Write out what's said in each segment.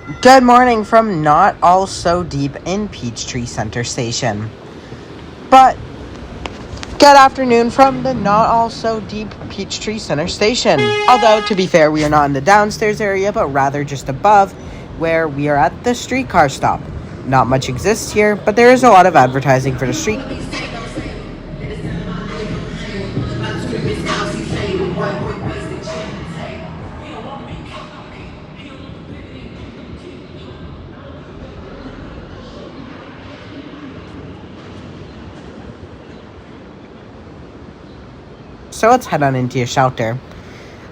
Good morning from not all so deep in Peachtree Center Station. But good afternoon from the not all so deep Peachtree Center Station. Although, to be fair, we are not in the downstairs area, but rather just above, where we are at the streetcar stop. Not much exists here, but there is a lot of advertising for the street. So let's head on into your shelter.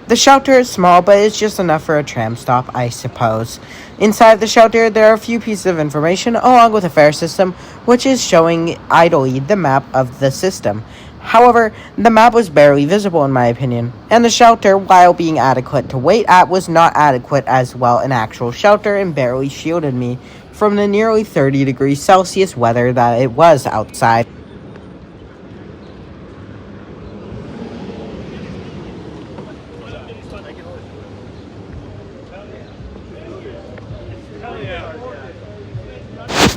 The shelter is small, but it's just enough for a tram stop, I suppose. Inside the shelter, there are a few pieces of information, along with a fare system, which is showing idly the map of the system. However, the map was barely visible in my opinion, and the shelter, while being adequate to wait at, was not adequate as well an actual shelter and barely shielded me from the nearly 30 degrees Celsius weather that it was outside.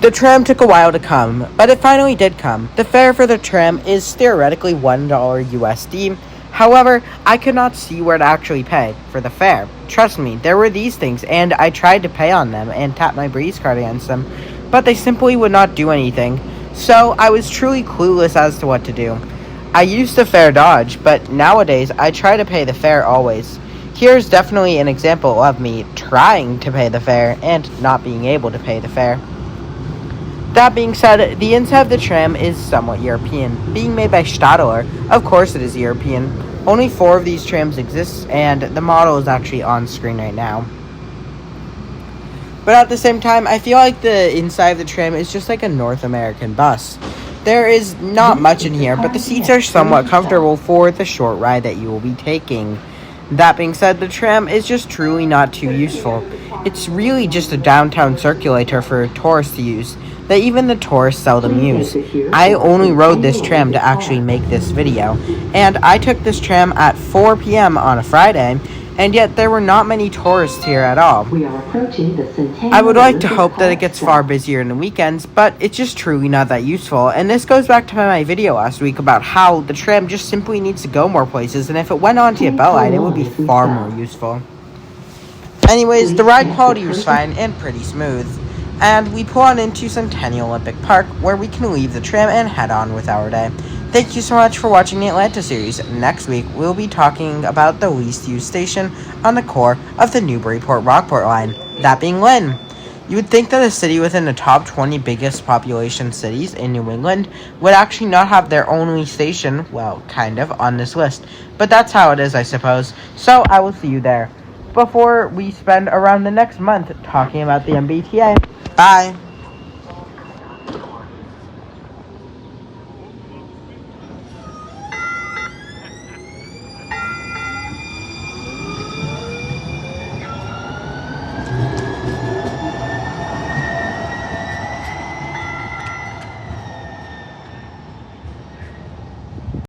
The tram took a while to come, but it finally did come. The fare for the tram is theoretically $1 USD. However, I could not see where to actually pay for the fare. Trust me, there were these things, and I tried to pay on them and tap my Breeze card against them, but they simply would not do anything. So I was truly clueless as to what to do. I used the fare dodge, but nowadays I try to pay the fare always. Here's definitely an example of me trying to pay the fare and not being able to pay the fare. That being said, the inside of the tram is somewhat European. Being made by Stadler, of course it is European. Only 4 of these trams exist, and the model is actually on screen right now. But at the same time, I feel like the inside of the tram is just like a North American bus. There is not much in here, but the seats are somewhat comfortable for the short ride that you will be taking. That being said, the tram is just truly not too useful. It's really just a downtown circulator for tourists to use, that even the tourists seldom use. I only rode this tram to actually make this video, and I took this tram at 4 p.m. on a Friday, and yet there were not many tourists here at all. I would like to hope that it gets far busier in the weekends, but it's just truly not that useful, and this goes back to my video last week about how the tram just simply needs to go more places, and if it went onto a belt line, it would be far more useful. Anyways, the ride quality was fine and pretty smooth, and we pull on into Centennial Olympic Park, where we can leave the tram and head on with our day. Thank you so much for watching the Atlanta series. Next week, we'll be talking about the least used station on the core of the Newburyport-Rockport line, that being Lynn. You would think that a city within the top 20 biggest population cities in New England would actually not have their only station, well, kind of, on this list. But that's how it is, I suppose. So I will see you there before we spend around the next month talking about the MBTA. Bye!